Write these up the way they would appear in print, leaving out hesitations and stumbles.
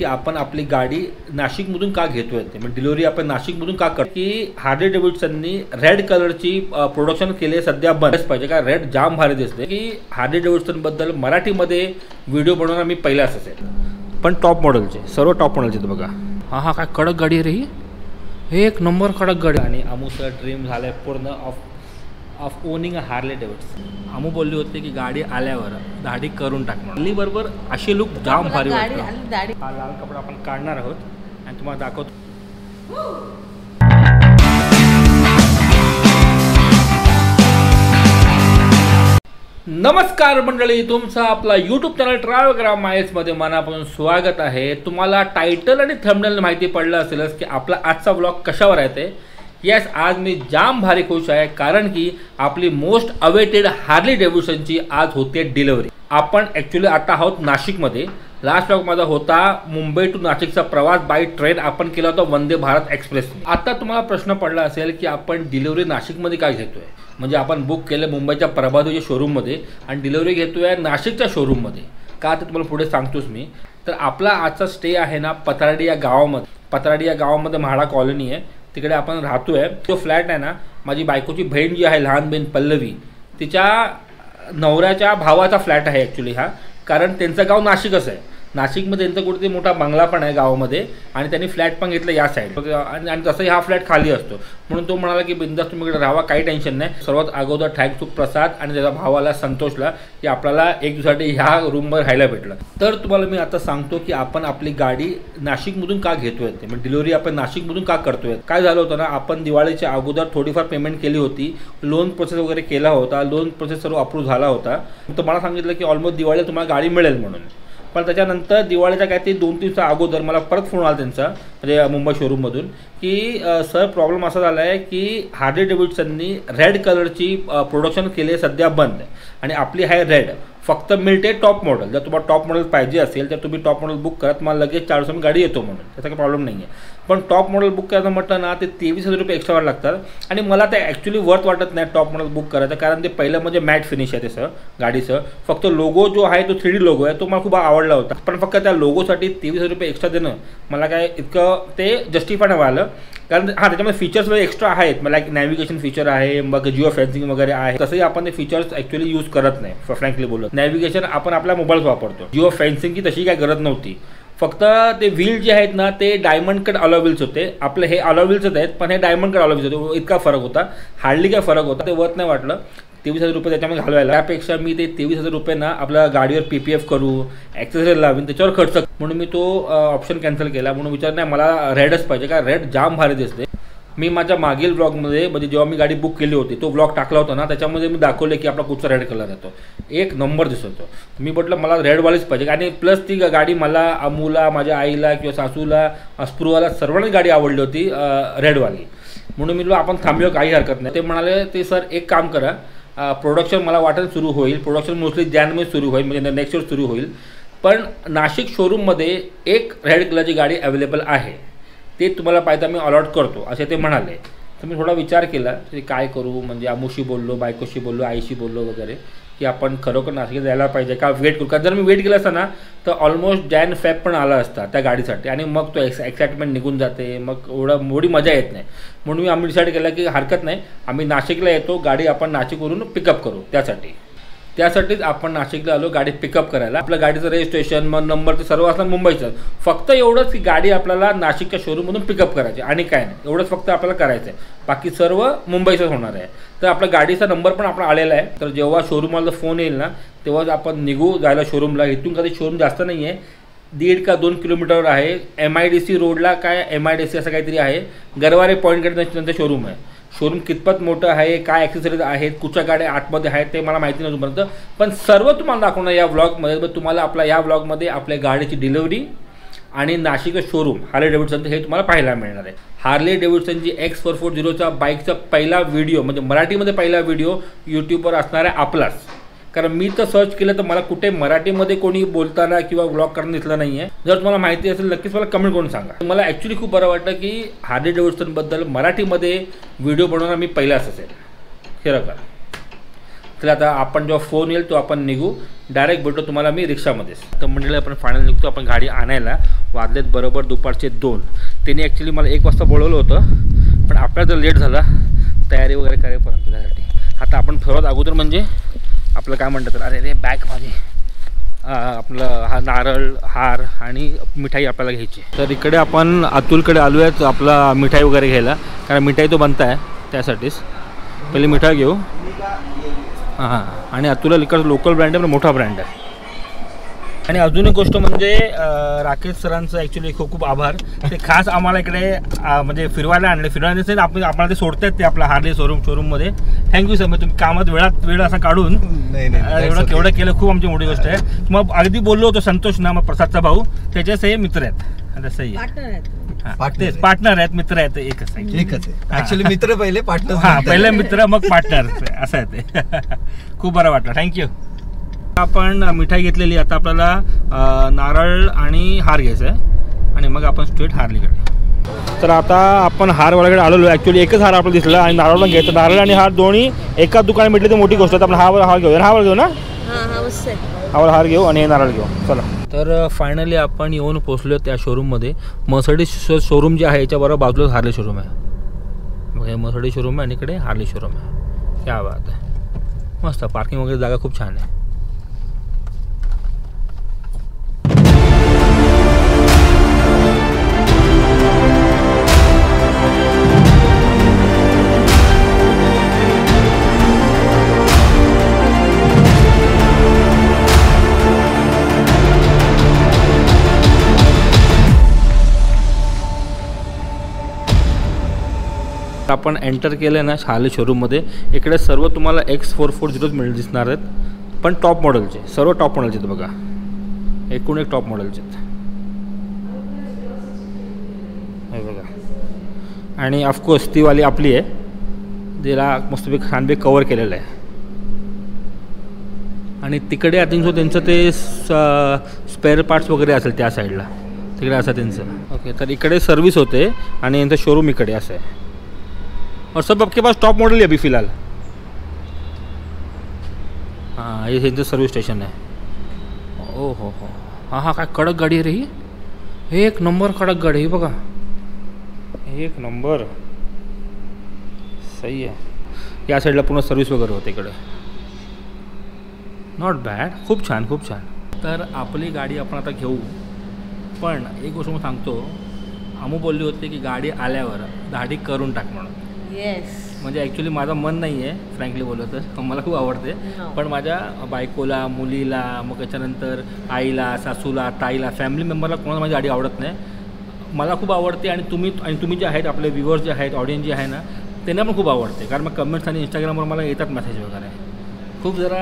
की आपण आपली गाडी नाशिकमधून का घेतोय ते म्हणजे डिलिव्हरी आपण नाशिकमधून का करतो की हार्ले डेव्हिडसननी रेड कलरची प्रोडक्शन केले सध्या बंदच पाहिजे का रेड जाम भारी दिसते की हार्ले डेव्हिडसन बद्दल मराठीमध्ये व्हिडिओ बनवणार मी पहिलाच असेल पण टॉप मॉडेलचे सर्व टॉप मॉडेलचे बघा हा काय कडक गाडी आहे रे ही एक नंबर कडक गाडी आणि अमूचं ड्रीम झालंय पूर्ण of owning a Harley Davidson Amu बोलली होती की गाडी आल्यावर दाढी करून टाकणार हल्ली बरोबर असे लुक जाम भारी वाटतं हा लाल कपडा आपण काढणार आहोत आणि तुम्हाला दाखवतो नमस्कार मंडळी तुमचा आपला यूट्यूब चॅनल ट्रॅव्हल माइल्समध्ये मनापासून स्वागत आहे। तुम्हाला टायटल आणि थंबनेल माहिती पडलं असेलच की आपला आजचा व्लॉग कशावर आहे ते यस आज मी जाम भारी खुश आहे कारण की आपली मोस्ट अवेटेड हार्ले डेव्हिडसनची आज होते डिलिव्हरी। आपण ॲक्च्युली आता आहोत नाशिकमध्ये। लास्ट व्लॉग माझा होता मुंबई टू नाशिकचा प्रवास बाय ट्रेन आपण केला होता वंदे भारत एक्सप्रेसने। आता तुम्हाला प्रश्न पडला असेल की आपण डिलिव्हरी नाशिकमध्ये काय घेतोय म्हणजे आपण बुक केलं मुंबईच्या प्रभादेवीच्या शोरूममध्ये आणि डिलिव्हरी घेतोय नाशिकच्या शोरूममध्ये का ते तुम्हाला पुढे सांगतोच मी। तर आपला आजचा स्टे आहे ना पत्राडी या गावामध्ये। पत्राडी या गावामध्ये म्हाडा कॉलनी आहे तिकडे आपण राहतोय। तो फ्लॅट आहे ना माझी बायकोची बहीण जी आहे लहान बहीण पल्लवी तिच्या नवऱ्याच्या भावाचा फ्लॅट आहे ॲक्च्युली हा कारण त्यांचं गाव नाशिकच आहे। नाशिकमध्ये त्यांचा कुठेतरी मोठा बंगला पण आहे गावामध्ये आणि त्यांनी फ्लॅट पण घेतला या साईड आणि तसंही हा फ्लॅट खाली असतो म्हणून तो म्हणाला की बिंदास तुम्ही इकडे राहा काही टेन्शन नाही। सर्वात अगोदर ठॅग प्रसाद आणि त्याच्या भावाला संतोषला की आपल्याला एक दिवसासाठी ह्या रूमवर राहायला भेटलं। तर तुम्हाला मी आता सांगतो की आपण आपली गाडी नाशिकमधून का घेतोय ते म्हणजे डिलिव्हरी आपण नाशिकमधून का करतोय। काय झालं होतं ना आपण दिवाळीच्या अगोदर थोडीफार पेमेंट केली होती लोन प्रोसेस वगैरे केला होता लोन प्रोसेस सर्व अप्रूव्ह झाला होता तर मला सांगितलं की ऑलमोस्ट दिवाळीला तुम्हाला गाडी मिळेल म्हणून। पण त्याच्यानंतर दिवाळीच्या काय ते 2-3 दिवसा अगोदर मला परत फोन आला त्यांचा म्हणजे मुंबई शोरूममधून की सर प्रॉब्लेम असा झाला आहे की हार्ले डेव्हिडसननी रेड कलरची प्रोडक्शन केली सध्या बंद आणि आपली आहे रेड फक्त मिळते टॉप मॉडेल। जर तुम्हाला टॉप मॉडेल पाहिजे असेल तर तुम्ही टॉप मॉडेल बुक करा तुम्हाला लगेच 4 दिवसांनी गाडी येतो म्हणून त्याचा काही प्रॉब्लेम नाही आहे। पण टॉप मॉडेल बुक करायचं म्हटलं ना ते 23,000 रुपये एक्स्ट्रा लागतात आणि मला ते ॲक्च्युली वर्थ वाटत नाही टॉप मॉडेल बुक करायचं कारण ते पहिलं म्हणजे मॅट फिनिश आहे त्याचं गाडीचं फक्त लोगो जो आहे तो 3D लोगो आहे तो मला खूप आवडला होता पण फक्त त्या लोगोसाठी 23,000 रुपये एक्स्ट्रा देणं मला काय इतकं ते जस्टिफाय नाही व्हायलं कारण हां त्याच्यामध्ये फीचर्स वगैरे एक्स्ट्रा आहेत मला एक नॅव्हिगेशन फीचर आहे मग जिओ फेन्सिंग वगैरे आहे तसंही आपण ते फीचर्स ॲक्च्युली यूज करत नाही फ्रँकली बोलत। नॅव्हिगेशन आपण आपल्या मोबाईलवर वापरतो जिओ फेन्सिंगची तशी काय गरज नव्हती फक्त ते व्हील जे आहेत ना ते डायमंड कट अलॉय व्हील्स होते आपले हे अलॉय व्हील्सच आहेत पण हे डायमंड कट अलॉय व्हील्स होते इतका फरक होता हार्डली काय फरक होता ते वर्थ नाही वाटलं 23,000 रुपये त्याच्यामध्ये घालवायला त्यापेक्षा मी ते 23,000 रुपये ना आपल्या गाडीवर PPF करू ॲक्सेसरी लावीन त्याच्यावर खर्च म्हणून मी तो ऑप्शन कॅन्सल केला म्हणून विचार नाही मला रेडच पाहिजे का रेड जाम भारी दिसते। मी माझ्या मागील व्लॉगमध्ये म्हणजे जेव्हा मी गाडी बुक केली होती तो व्लॉग टाकला होता ना त्याच्यामध्ये मी दाखवले की आपला कुठचा रेड कलर येतो एक नंबर दिसतो। मी म्हटलं मला रेडवालीच पाहिजे आणि प्लस ती गाडी मला अमूला माझ्या आईला किंवा सासूला स्पृहाला सर्वांनी गाडी आवडली होती रेडवाली म्हणून मी आपण थांबलो काही हरकत नाही। ते म्हणाले ते सर एक काम करा प्रोडक्शन मला वाटत सुरू होईल प्रोडक्शन मोस्टली जानेवारीमध्ये सुरू होईल म्हणजे नेक्स्ट इयर सुरू होईल पण नाशिक शोरूममध्ये एक रेड कलरची गाडी अवेलेबल आहे ते तुम्हाला पाहिजे मी अलॉट करतो असे ते म्हणाले। तर मी थोडा विचार केला की काय करू म्हणजे अमूशी बोललो बायकोशी बोललो आईशी बोललो वगैरे की आपण खरोखर नाशिक जायला पाहिजे का वेट करू का जर मी वेट केलं असतं ना तर ऑलमोस्ट जॅन फेब पण आला असता त्या गाडीसाठी आणि मग तो एक्साइटमेंट निघून जाते मग एवढी मजा येत नाही म्हणून आम्ही डिसाईड केला की हरकत नाही आम्ही नाशिकला येतो गाडी आपण नाशिकवरून पिकअप करू त्यासाठीच आपण नाशिकला आलो गाडी पिकअप करायला। आपल्या गाडीचं रजिस्ट्रेशन मग नंबर ते सर्व असणार मुंबईचं फक्त एवढंच की गाडी आपल्याला नाशिकच्या शोरूममधून पिकअप करायची आणि काय नाही एवढंच फक्त आपल्याला करायचं आहे बाकी सर्व मुंबईचंच होणार आहे। तर आपल्या गाडीचा नंबर पण आपण आलेला आहे तर जेव्हा शोरूमला फोन येईल ना तेव्हाच आपण निघू जायला शोरूमला। इथून कधी शोरूम जास्त नाही आहे 1.5 का 2 किलोमीटरवर आहे MIDC रोडला काय MIDC असं काहीतरी आहे गरवारे पॉईंटकडे त्यांचं शोरूम आहे। शोरूम कितपत मोठं आहे काय ॲक्सेसरीज आहेत कुठच्या गाड्या आतमध्ये आहेत ते मला माहिती नव्हतं पर्यंत पण सर्व तुम्हाला दाखवणार या व्लॉगमध्ये। तुम्हाला आपला या व्लॉगमध्ये आपल्या गाडीची डिलिव्हरी आणि नाशिक शोरूम हार्ले डेव्हिडसन हे तुम्हाला पाहायला मिळणार आहे। हार्ले डेव्हिडसनची X440चा बाईकचा पहिला व्हिडिओ म्हणजे मराठीमध्ये पहिला व्हिडिओ यूट्यूबवर असणार आहे आपलाच कारण मी तर सर्च केलं तर मला कुठे मराठीमध्ये कोणी बोलताना किंवा व्लॉग करताना दिसलं नाही आहे। जर तुम्हाला माहिती असेल नक्कीच मला कमेंट करून सांगा। मला ॲक्च्युली खूप बरं वाटतं की हार्ले डेव्हिडसनबद्दल मराठीमध्ये व्हिडिओ बनवणार मी पहिलाच असेल खरं का। तर आता आपण जेव्हा फोन येईल तो आपण निघू, डायरेक्ट भेटतो तुम्हाला मी रिक्षामध्येच. तर मंडळी आपण फायनल निघतो आपण गाडी आणायला. वाजलेत बरोबर दुपारचे 2. त्यांनी ॲक्च्युली मला 1 वाजता बोलवलं होतं, पण आपल्याला जर लेट झाला तयारी वगैरे करेपर्यंत त्यासाठी. आता आपण सर्वात अगोदर म्हणजे आपलं काय म्हणतात, अरे रे बॅग माझी, आपलं हा नारळ, हार आणि मिठाई आपल्याला घ्यायची. तर इकडे आपण अतुलकडे आलो आहेत आपला मिठाई वगैरे घ्यायला, कारण मिठाई तो बनता आहे त्यासाठीच. पहिले मिठाई घेऊ. हां, आणि अतुलला इकडं लोकल ब्रँड आहे पण मोठा ब्रँड आहे. आणि अजून एक गोष्ट म्हणजे राकेश सरांचं ॲक्च्युली खूप खूप आभार. ते खास आम्हाला इकडे म्हणजे फिरवायला आणले. फिरवायला आपल्याला ते सोडतात ते आपला हार्ले शोरूममध्ये. Thank you sir. मग तुम्ही कामात वेळ असा काढून एवढं केलं, खूप आमची मोठी गोष्ट आहे. मग अगदी बोललो होतो संतोष ना, मग प्रसादचा भाऊ, त्याचेच हे मित्र आहेत. तसंही तेच पार्टनर आहेत, मित्र आहेत, एकच आहे ऍक्च्युअली. मित्र पहिले पार्टनर. हां, पहिले मित्र मग पार्टनर, असं आहे ते. खूप बरं वाटलं, थँक्यू. आपण मिठाई घेतलेली. आता आपल्याला नारळ आणि हार घ्यायचं आहे आणि मग आपण स्ट्रेट हार्लीकडे. तर आता आपण हारवाल्याकडे आलेलो. ॲक्च्युली एकच हार आपल्याला दिसला आणि नारळ पण घ्यायचं. नारळ आणि हार दोन्ही एकाच दुकानात भेटले तर मोठी गोष्ट आहे. आपण हार घेऊ. हार घेऊ ना, हार घेऊ आणि हे नारळ घेऊ. चला. तर फायनली आपण येऊन पोचलो त्या शोरूममध्ये. मर्सिडीज शोरूम जे आहे याच्याबरोबर बाजूलाच हार्ले शोरूम आहे. मग हे मर्सिडीज शोरूम आहे आणि इकडे हार्ले शोरूम आहे. क्या बात आहे, मस्त. पार्किंग वगैरे जागा खूप छान आहे. आपण एंटर केलं आहे ना हार्ले शोरूममध्ये. इकडे सर्व तुम्हाला X440 दिसणार आहेत, पण टॉप मॉडेलचे, सर्व टॉप मॉडेलचे आहेत बघा. एकूण एक टॉप मॉडेलचे आहेत हे बघा. आणि ऑफकोर्स ती वाली आपली आहे, तिला मस्तपैकी छानपैकी कवर केलेलं आहे. आणि तिकडे आय थिंक सो त्यांचं ते स्पेअर पार्ट्स वगैरे असेल त्या साईडला, तिकडे असं त्यांचं. ओके, तर इकडे सर्व्हिस होते आणि यांचं शोरूम इकडे असं आहे. और सब आपके पास टॉप मॉडल है अभी फ़िलहाल. हाँ, ये इनचं सर्विस स्टेशन आहे. ओ हो, हाँ काय कडक गाडी आहे रे ही. एक नंबर कडक गाडी आहे बघा, एक नंबर. सही आहे. या साईडला पूर्ण सर्विस वगैरे होते इकडे. नॉट बॅड, खूप छान खूप छान. तर आपली गाडी आपण आता घेऊ. पण एक गोष्ट मी सांगतो, आमू बोलली होती की गाडी आल्यावर दाढी करून टाक म्हणून. म्हणजे ॲक्च्युली माझं मन नाही आहे फ्रँकली बोललं तर, मला खूप आवडते. पण माझ्या बायकोला, मुलीला, मग त्याच्यानंतर आईला, सासूला, ताईला, फॅमिली मेंबरला कोणाला माझी गाडी आवडत नाही. मला खूप आवडते. आणि तुम्ही जे आहेत आपले व्ह्युअर्स जे आहेत, ऑडियन्स जे आहे ना, त्यांना पण खूप आवडते. कारण मग कमेंट्स आणि इंस्टाग्रामवर मला येतात मेसेज वगैरे खूप. जरा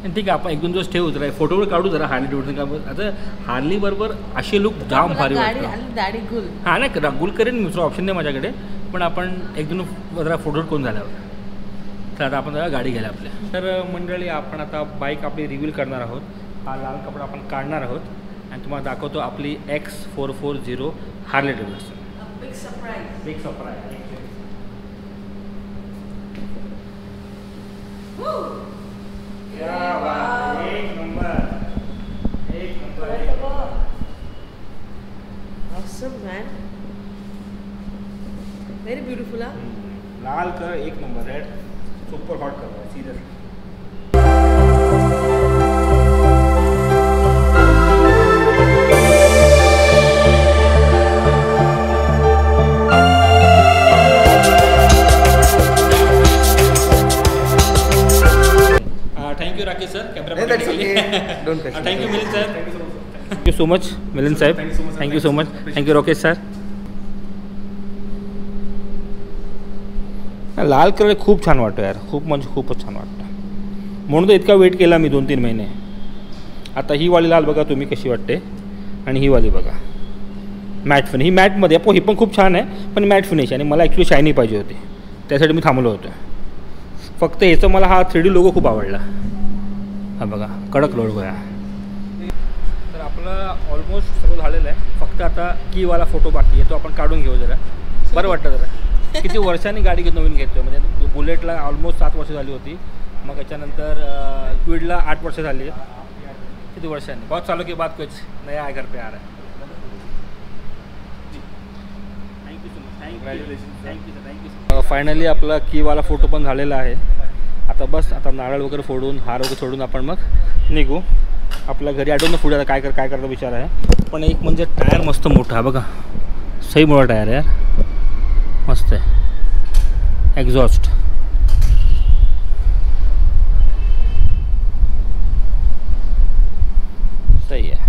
ठीक आहे, आपण 1-2 दिवस ठेवू, जरा फोटो वगैरे काढू जरा हार्ली डेव्हिडसन का. आता हार्ली बरोबर असे लुक जाम भारी वाटतं. हां नाही, गुल करेन मी, दुसरा ऑप्शन नाही माझ्याकडे. पण आपण 1-2 जरा फोटो करून झाल्यावर तर आता आपण जरा गाडी घ्यायला आपल्या. तर मंडळी, आपण आता बाईक आपली रिव्हील करणार आहोत. हा लाल कपडा आपण काढणार आहोत आणि तुम्हाला दाखवतो आपली X440 Harley Davidson. Big surprise. एक number. Awesome, man. Very beautiful, huh? लाल कलर एक नंबर है, सुपर हॉट कलर है seriously. Thank you Rakesh sir, camera. Thank you Milind sir. Thank you so much Milind साहेब. Thank you so much. Thank you Rakesh sir. लाल कलर खूप छान वाटतो यार, खूप म्हणजे खूपच छान वाटतं. म्हणून तर इतका वेट केला मी 2-3 महिने. आता ही वाली लाल बघा तुम्ही कशी वाटते, आणि ही वाली बघा मॅट फिनिश. ही मॅटमध्ये ही पण खूप छान आहे, पण मॅट फिनिश. आणि मला ॲक्च्युली शायनी पाहिजे होती, त्यासाठी मी थांबलो होतो. फक्त ह्याचं मला हा 3D लोगो खूप आवडला. हा बघा कडक लोगो आहे. तर आपलं ऑलमोस्ट सर्व झालेलं आहे. फक्त आता कीवाला फोटो बाकी आहे, तो आपण काढून घेऊ जरा. बरं वाटतं जरा. किती वर्षांनी गाडी नवीन घेतो, म्हणजे बुलेटला ऑलमोस्ट 7 वर्ष झाली होती. मग त्याच्यानंतर क्विडला 8 वर्ष झाली. किती वर्षांनी बहुत सालों के बाद कुछ नया आहे घर पे आ रहा है. Thank you so much. Thank you. Finally आपला कीवाला फोटो पण झालेला आहे. आता बस आता नारळ वगैरे फोडून हार वगैरे सोडून आपण मग निघू आपल्या घरी. आठवून पुढे आता काय करता विचार आहे. पण एक म्हणजे टायर मस्त मोठा आहे बघा. सही मोठा टायर आहे यार. मस्त आहे. एक्झॉस्ट सही आहे.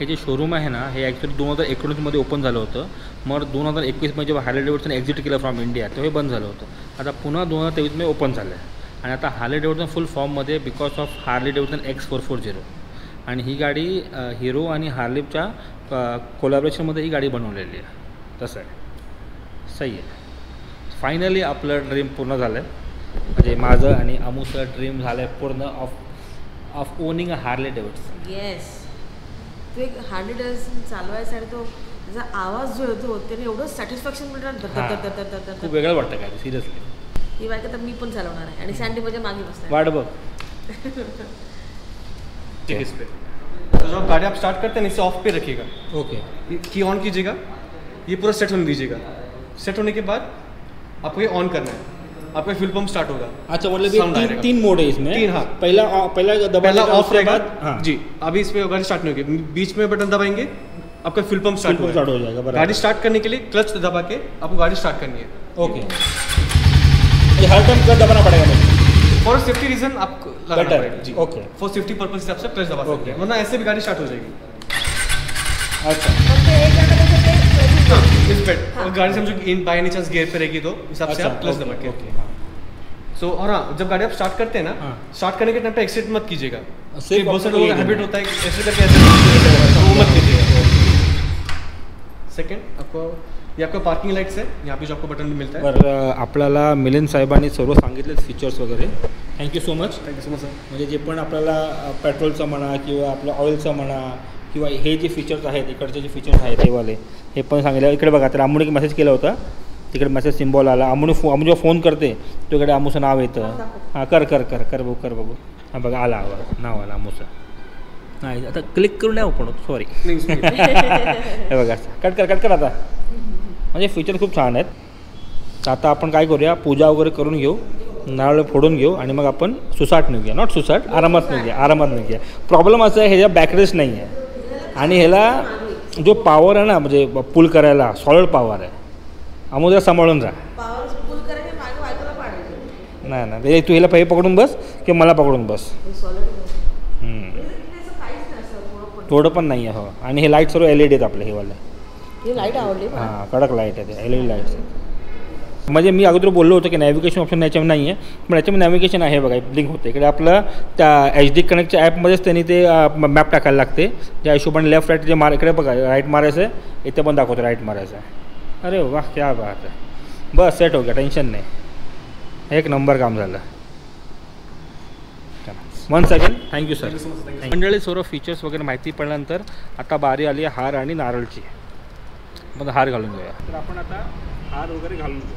हे जे शोरूम आहे ना हे ॲक्च्युली 2019मध्ये ओपन झालं होतं. मग 2021मध्ये जेव्हा हार्ले डेव्हिडसन एक्झिट केलं फ्रॉम इंडिया तेव्हा हे बंद झालं होतं. आता पुन्हा 2023मध्ये ओपन झालं आहे. आणि आता हार्ले डेव्हिडसन फुल फॉर्ममध्ये because of Harley Davidson X440. आणि ही गाडी हिरो आणि हार्लेच्या कोलॅबरेशनमध्ये ही गाडी बनवलेली आहे. तसं आहे. सही आहे. फायनली आपलं ड्रीम पूर्ण झालं आहे. म्हणजे माझं आणि अमूचं ड्रीम झालं आहे पूर्ण of owning a Harley Davidson. Yes. तो एक हार्ले डेव्हिडसन चालवायसाठी तो त्याचा आवाज जो येतो त्याने एवढं सॅटिस्फॅक्शन मिळणार. खूप वेगळं वाटतं काय सिरियसली. ही बाईक आता मी पण चालवणार आहे आणि सँडी माझ्या मागे बसणार. वाट बघ. तो जब गाड़ी आप स्टार्ट करते हैं इसे ऑफ पे रखिएगा. ओके. की ऑन कीजिएगा. ये पूरा सेट होने दीजिएगा. सेट होने के बाद आपको ये ऑन करना है. आपका फ्यूल पंप स्टार्ट होगा. अच्छा मतलब तीन मोड है इसमें. तीन. हाँ. पहला ऑफ रहेगा. हाँ. जी. अभी इस पे गाड़ी स्टार्ट नहीं होगी. बीच में बटन दबाएंगे आपका फ्यूल पंप स्टार्ट हो जाएगा. गाड़ी स्टार्ट करने के लिए क्लच दबा के आपको गाड़ी स्टार्ट करनी है. ओके. ये हर टाइम क्लच दबाना पड़ेगा मुझे. फॉर सेफ्टी रीजन आपको लगाना पड़ेगा. जी. ओके. फॉर सेफ्टी पर्पज से आप क्लच दबा सकते हैं वरना ऐसे भी गाड़ी स्टार्ट हो जाएगी. अच्छा. इस पे गाड़ी समझो in by any chance gear पे रहेगी तो हिसाब से आप क्लच दबा के. सो और हाँ जब गाड़ी आप स्टार्ट करते हैं ना स्टार्ट करने के टाइम पे एक्सीलेट मत कीजिएगा. बहुत सारे लोगों का हैबिट होता है ऐसे करके ऐसे वो मत कीजिएगा. सेकंड आपको ये आपका पार्किंग लाइट्स है. यहाँ पे जो आपको बटन मिलता है. बरं आपल्याला मिलिंद साहेबांनी सर्व सांगितले फीचर्स वगैरे. Thank you so much. सर. म्हणजे जे पण आपल्याला पेट्रोलचं म्हणा किंवा आपलं ऑइलचं म्हणा किंवा हे जे फीचर्स आहेत इकडचे जे फीचर्स आहेत हेवाले हे पण सांगितलं. इकडे बघा तर आमूने एक मेसेज केला होता. तिकडे मेसेज सिम्बॉल आला. आमू जेव्हा फोन करते तो इकडे आमूचं नाव येतं. हां कर बघू. हां बघा आला नाव आला आमूचं. नाही आता क्लिक करून नाही ओपन होत. सॉरी. हे बघा कट कर आता. म्हणजे फीचर खूप छान आहेत. तर आता आपण काय करूया पूजा वगैरे करून घेऊ नारळ फोडून घेऊ आणि मग आपण सुसाट निघूया. नॉट सुसाट आरामात निघूया. प्रॉब्लेम असा आहे ह्याच्या बॅकरेस नाही आहे आणि ह्याला जो पॉवर आहे ना म्हणजे पुल करायला सॉलिड पॉवर आहे. अमोदरा सांभाळून राहा. नाही तू ह्याला पहिले पकडून बस किंवा मला पकडून बस. थोडं पण नाही आहे. हो आणि हे लाईट सर्व LED आहेत आपले हेवाले. लाईट आवडली. हां कडक लाईट आहे ते LED लाईट्स आहेत. म्हणजे मी अगोदर बोललो होतो की नॅव्हिगेशन ऑप्शन याच्यामध्ये नाही आहे पण याच्यामध्ये नॅव्हिगेशन आहे बघा. लिंक होते इकडे आपलं त्या HD कनेक्टच्या ॲपमध्येच त्यांनी ते मॅप टाकायला लागते. ज्या हिशोबाने लेफ्ट राईट जे इकडे बघा राईट मारायचं आहे इथे पण दाखवतो राईट मारायचं आहे. अरे वा क्या बात आहे. बस सेट हो गया. टेन्शन नाही. एक नंबर काम झालं. Once again thank you sir. मंडळी सर्व फीचर्स वगैरे माहिती पडल्यानंतर आता बारी आली आहे हार आणि नारळची. मग हार घालून घेऊया. तर आपण आता हार वगैरे घालून घेऊ.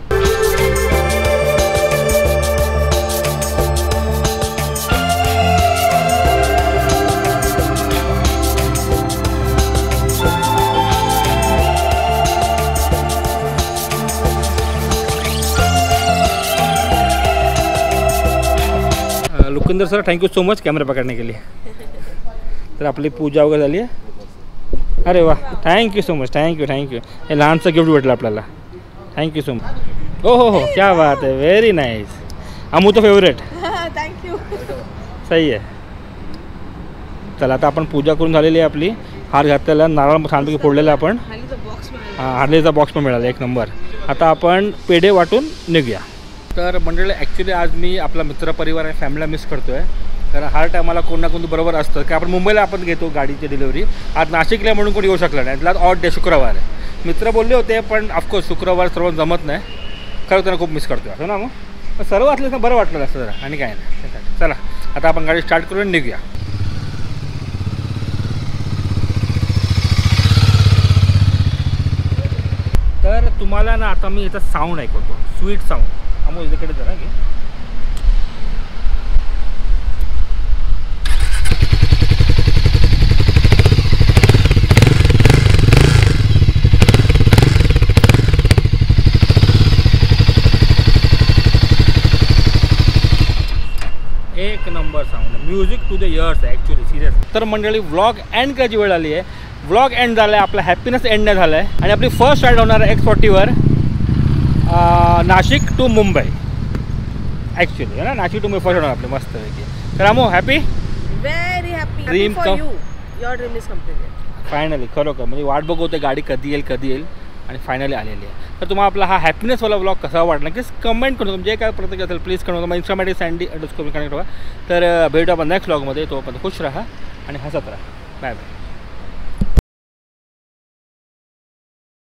Lukinder sir thank you so much camera पकडने के लिए. तर आपली पूजा वगैरे झाली आहे. अरे वा थँक्यू सो मच. थँक्यू हे लहानचं गिफ्ट भेटलं आपल्याला. Thank you so much. हो क्या बात आहे. Very nice. अमू तो फेवरेट. थँक्यू. सही आहे. चला आता आपण पूजा करून झालेली आहे आपली. हार घातलेला नारळ छानपैकी फोडलेला आपण. हार्लेचा बॉक्स पण मिळाला एक नंबर. आता आपण पेढे वाटून निघूया. तर मंडळी ॲक्च्युली आज मी आपला मित्रपरिवार आणि फॅमिलीला मिस करतो आहे. कारण हर टायमाला कोण ना कोण बरोबर असतं की आपण मुंबईला आपण घेतो गाडीची डिलिव्हरी. आज नाशिकला म्हणून कोणी येऊ शकलं नाही. त्यात ऑड डे शुक्रवार आहे. मित्र बोलले होते पण ऑफकोर्स शुक्रवार सर्व जमत नाही. खरं त्यांना खूप मिस करतो असं ना. मग सर्व असलं तर बरं वाटलं असतं जरा आणि काय नाही त्यासाठी. चला आता आपण गाडी स्टार्ट करून निघूया. तर तुम्हाला ना आता मी याचा साऊंड ऐकवतो, स्वीट साऊंड. अमोल इकडे जरा घे. एक number sound, music to the ears आहे ॲक्च्युली, सिरियस. तर मंडळी व्लॉग एंड करायची वेळ आली आहे. व्लॉग एंड झाला आहे, आपला हॅपीनेस एंड नाही झाला आहे. आणि आपली फर्स्ट राईड होणार आहे X40वर नाशिक टू मुंबई. ॲक्च्युली ना नाशिक टू मुंबई फर्स्ट होणार आपली मस्तपैकी. तर आमो happy, very happy. Dream come, your dream is completed finally. खरोखर म्हणजे वाट बघवते गाडी कधी येईल आणि फायनली आलेली आहे. तर तुम्हाला आपला हा हॅपीनेसवाला व्लॉग कसा वाटला की कमेंट करून जे काय प्रत्येक असेल प्लीज करून मग इंस्टामध्ये सँडी__ कनेक्ट व्हा. तर भेटू आपण नेक्स्ट व्लॉगमध्ये. तो पण खुश राहा आणि हसत राहा. Bye bye.